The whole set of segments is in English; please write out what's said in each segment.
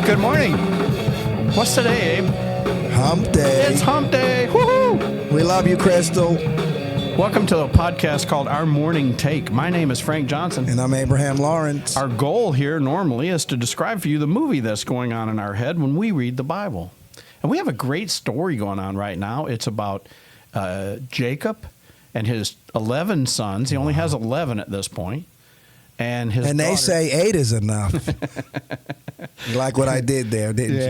Good morning. What's today, Abe? Hump Day. It's Hump Day. Woohoo! We love you, Crystal. Welcome to a podcast called Our Morning Take. My name is Frank Johnson. And I'm Abraham Lawrence. Our goal here normally is to describe for you the movie that's going on in our head when we read the Bible. And we have a great story going on right now. It's about Jacob and his 11 sons. He only has 11 at this point. And his they daughter. say 8 is enough. You like what I did there, didn't you?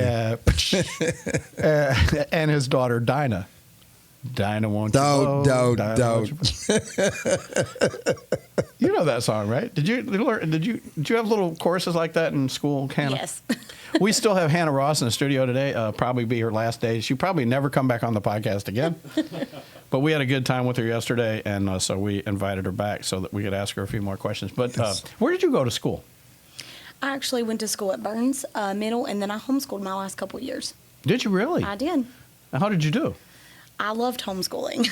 Yeah. And his daughter, Dinah. Dinah, won't you blow? Don't. You know that song, right? Did you have little choruses like that in school, Hannah? Yes. We still have Hannah Ross in the studio today. Probably be her last day. She'll probably never come back on the podcast again. But we had a good time with her yesterday, and so we invited her back so that we could ask her a few more questions. But where did you go to school? I actually went to school at Burns Middle, and then I homeschooled my last couple of years. Did you really? I did. How did you do? I loved homeschooling.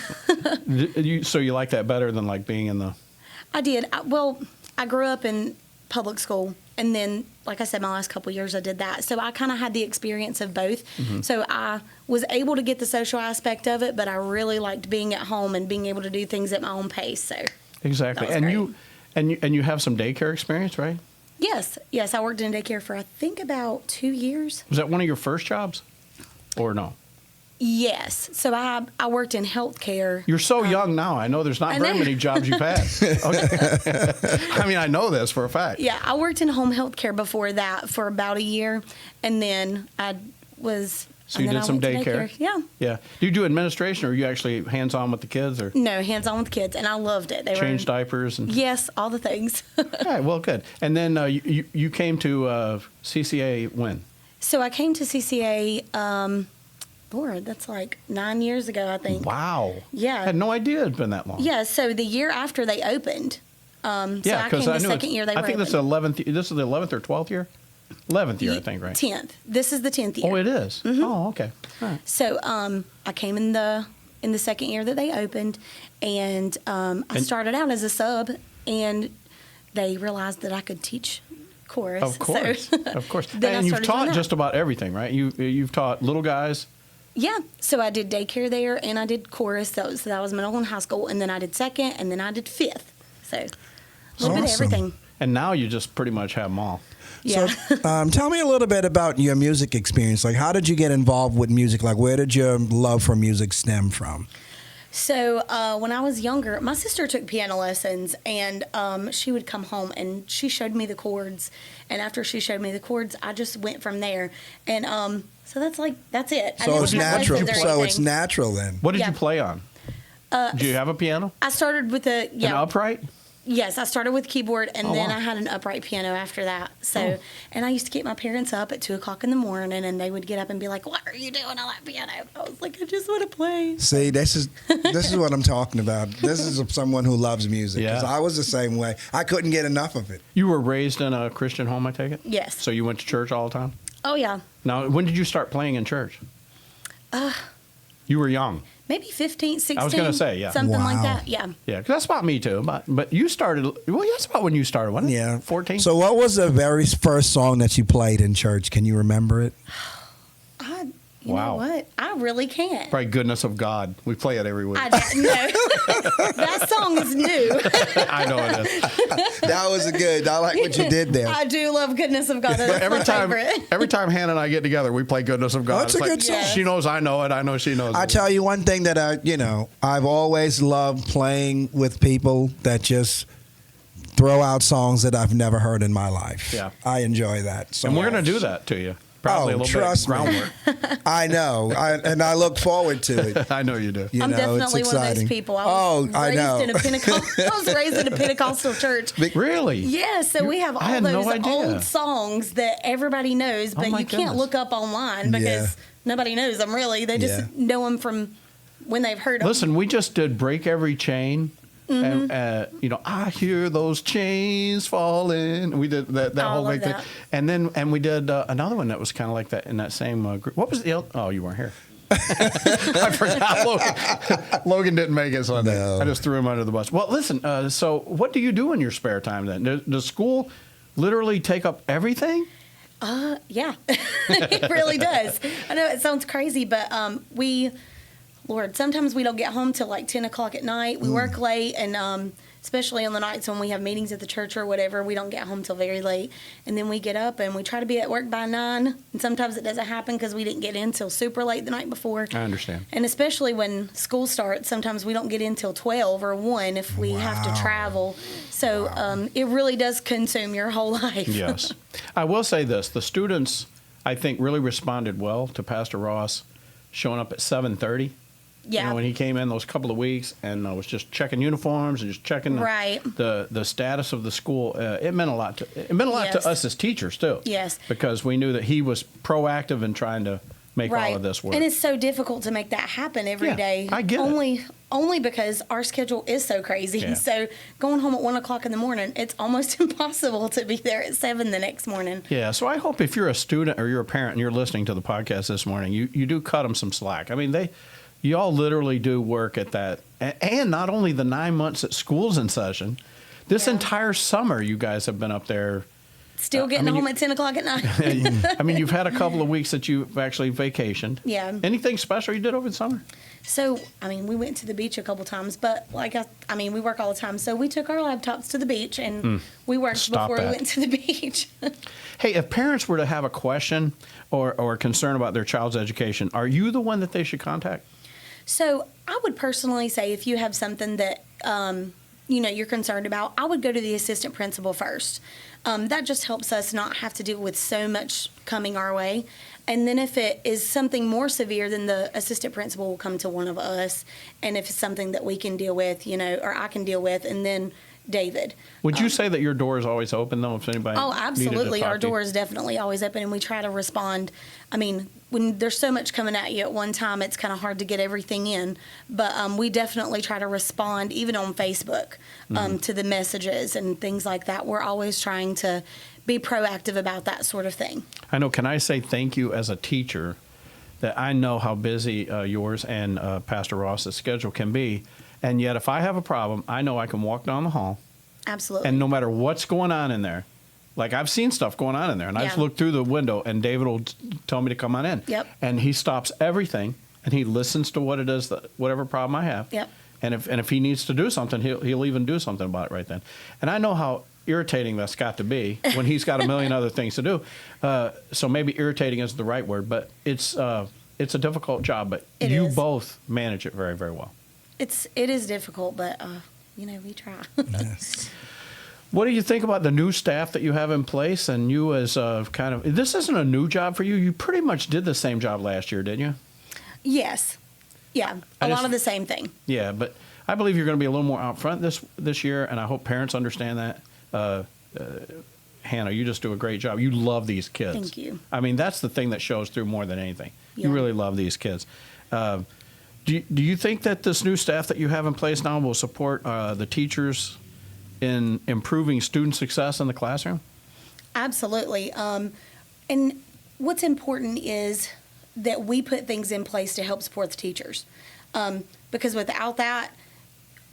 So you like that better than like being in the... I did. I grew up in public school, and then, like I said, my last couple of years I did that. So I kind of had the experience of both. Mm-hmm. So I was able to get the social aspect of it, but I really liked being at home and being able to do things at my own pace. So exactly. And you have some daycare experience, right? Yes. I worked in daycare for I think about 2 years. Was that one of your first jobs, or no? Yes. So I worked in healthcare. You're so young now. I know there's not very many jobs you've had. Okay. I mean, I know this for a fact. Yeah, I worked in home health care before that for about a year, and then I was... So you did some daycare? Yeah. Yeah. Do you do administration, or are you actually hands-on with the kids? Or No, hands-on with kids, and I loved it. They change diapers? And... Yes, all the things. All right, well, good. And then you came to CCA when? So I came to CCA... Lord, that's like 9 years ago, I think. Wow. Yeah. I had no idea it had been that long. Yeah, so the year after they opened. So I came the second year they were I think this is the 11th or 12th year? 11th year, I think, right? 10th. This is the 10th year. Oh, it is? Mm-hmm. Oh, okay. All right. So I came in the second year that they opened, and I started out as a sub, and they realized that I could teach chorus. Of course. So of course. then And you've taught just about everything, right? You've taught little guys. Yeah, so I did daycare there, and I did chorus. That was middle and high school, and then I did second, and then I did fifth. So a little bit of everything. And now you just pretty much have them all. Yeah. So tell me a little bit about your music experience. Like, how did you get involved with music? Like, where did your love for music stem from? So when I was younger, my sister took piano lessons, and she would come home, and she showed me the chords. And after she showed me the chords, I just went from there. And so that's it. So it's natural. So it's natural then. What did you play on? Do you have a piano? I started with an upright? Yes, I started with keyboard, and then I had an upright piano after that. So, and I used to get my parents up at 2:00 in the morning, and they would get up and be like, "What are you doing on that piano?" I was like, "I just want to play." See, this is what I'm talking about. This is someone who loves music. Because I was the same way. I couldn't get enough of it. You were raised in a Christian home, I take it? Yes. So you went to church all the time? Oh yeah. Now, when did you start playing in church? You were young. Maybe 15, 16. I was going to say, yeah. Something like that, yeah. Yeah, because that's about me, too. But you started, that's about when you started, wasn't it? Yeah. 14? So what was the very first song that you played in church? Can you remember it? You know what? I really can't. Probably Goodness of God. We play it every week. No. That song is new. I know it is. That was good. I like what you did there. I do love Goodness of God. That's my favorite. Every time Hannah and I get together, we play Goodness of God. That's a good song. She knows I know it. I know she knows it. I tell you one thing that I've always loved playing with people that just throw out songs that I've never heard in my life. Yeah. I enjoy that so And we're much. going to do that to you. Probably a little trust bit of groundwork. I know. And I look forward to it. I know you do. I'm definitely one of those people. I was raised in a Pentecostal church. Really? Yeah, so we have all those old songs that everybody knows, but you can't look up online because nobody knows them really. They just know them from when they've heard them. Listen, we just did Break Every Chain. Mm-hmm. And I hear those chains falling. We did that whole big thing, and we did another one that was kind of like that in that same group. What was the? Oh, you weren't here. I forgot. Logan didn't make it Sunday. No. I just threw him under the bus. Well, listen. So, what do you do in your spare time then? Does school literally take up everything? Yeah, it really does. I know it sounds crazy, but Lord, sometimes we don't get home till like 10 o'clock at night. We work late, and especially on the nights when we have meetings at the church or whatever, we don't get home till very late. And then we get up and we try to be at work by 9. And sometimes it doesn't happen because we didn't get in till super late the night before. I understand. And especially when school starts, sometimes we don't get in till 12 or 1 if we have to travel. So it really does consume your whole life. Yes. I will say this. The students, I think, really responded well to Pastor Ross showing up at 7:30. Yeah. You know, when he came in those couple of weeks and was just checking uniforms and just checking the status of the school, it meant a lot to us as teachers too. Yes. Because we knew that he was proactive in trying to make all of this work. And it's so difficult to make that happen every day. I get it. Only because our schedule is so crazy. Yeah. So going home at 1 o'clock in the morning, it's almost impossible to be there at 7 the next morning. Yeah. So I hope if you're a student or you're a parent and you're listening to the podcast this morning, you do cut them some slack. I mean, you all literally do work at that. And not only the 9 months that school's in session, this entire summer you guys have been up there. Still getting home at 10 o'clock at night. I mean, you've had a couple of weeks that you've actually vacationed. Yeah. Anything special you did over the summer? So, I mean, we went to the beach a couple times, but we work all the time. So we took our laptops to the beach and we worked before we went to the beach. Hey, if parents were to have a question or concern about their child's education, are you the one that they should contact? So I would personally say if you have something that, you're concerned about, I would go to the assistant principal first. That just helps us not have to deal with so much coming our way. And then if it is something more severe, then the assistant principal will come to one of us. And if it's something that we can deal with, or I can deal with, and then David. Would you say that your door is always open, though, if anybody Oh, absolutely. needed to talk Our to you? door is definitely always open, and we try to respond. I mean, when there's so much coming at you at one time, it's kind of hard to get everything in. But we definitely try to respond, even on Facebook, to the messages and things like that. We're always trying to be proactive about that sort of thing. I know. Can I say thank you as a teacher that I know how busy yours and Pastor Ross's schedule can be. And yet, if I have a problem, I know I can walk down the hall. Absolutely. And no matter what's going on in there, like I've seen stuff going on in there, and I just look through the window, and David will tell me to come on in. Yep. And he stops everything, and he listens to what it is, whatever problem I have. Yep. And if he needs to do something, he'll even do something about it right then. And I know how irritating that's got to be when he's got a million other things to do. So maybe irritating isn't the right word, but it's a difficult job. But you both manage it very, very well. It is difficult, but we try. Yes. What do you think about the new staff that you have in place, and you as this isn't a new job for you? You pretty much did the same job last year, didn't you? Yes. Yeah. A lot of the same thing. Yeah, but I believe you're going to be a little more out front this year, and I hope parents understand that. Hannah, you just do a great job. You love these kids. Thank you. I mean, that's the thing that shows through more than anything. Yeah. You really love these kids. Do you think that this new staff that you have in place now will support the teachers in improving student success in the classroom? Absolutely. And what's important is that we put things in place to help support the teachers. Because without that,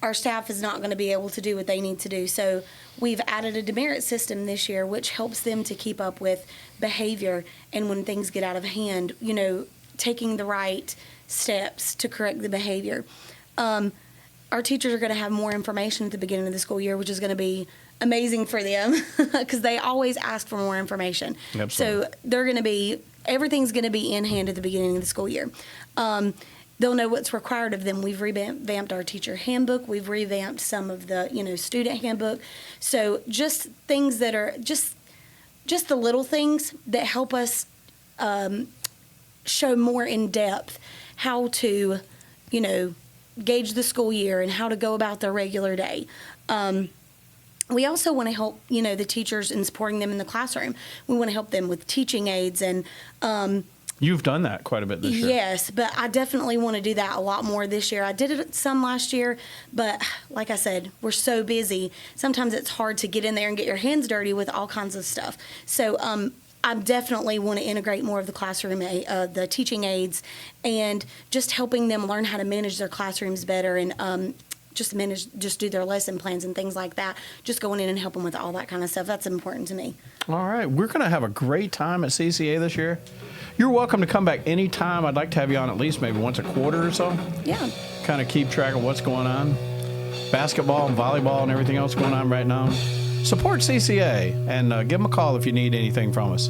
our staff is not going to be able to do what they need to do. So we've added a demerit system this year, which helps them to keep up with behavior. And when things get out of hand, taking the right steps to correct the behavior. Our teachers are going to have more information at the beginning of the school year, which is going to be amazing for them because they always ask for more information. Absolutely. So everything's going to be in hand at the beginning of the school year. They'll know what's required of them. We've revamped our teacher handbook. We've revamped some of the, student handbook. So just things that are just the little things that help us show more in depth how to, gauge the school year and how to go about their regular day. We also want to help, the teachers in supporting them in the classroom. We want to help them with teaching aids and You've done that quite a bit this year. Yes, but I definitely want to do that a lot more this year. I did it some last year, but like I said, we're so busy. Sometimes it's hard to get in there and get your hands dirty with all kinds of stuff. So I definitely want to integrate more of the classroom, the teaching aids, and just helping them learn how to manage their classrooms better and just do their lesson plans and things like that. Just going in and helping with all that kind of stuff. That's important to me. All right. We're going to have a great time at CCA this year. You're welcome to come back anytime. I'd like to have you on at least maybe once a quarter or so. Yeah. Kind of keep track of what's going on. Basketball and volleyball and everything else going on right now. Support CCA and give them a call if you need anything from us.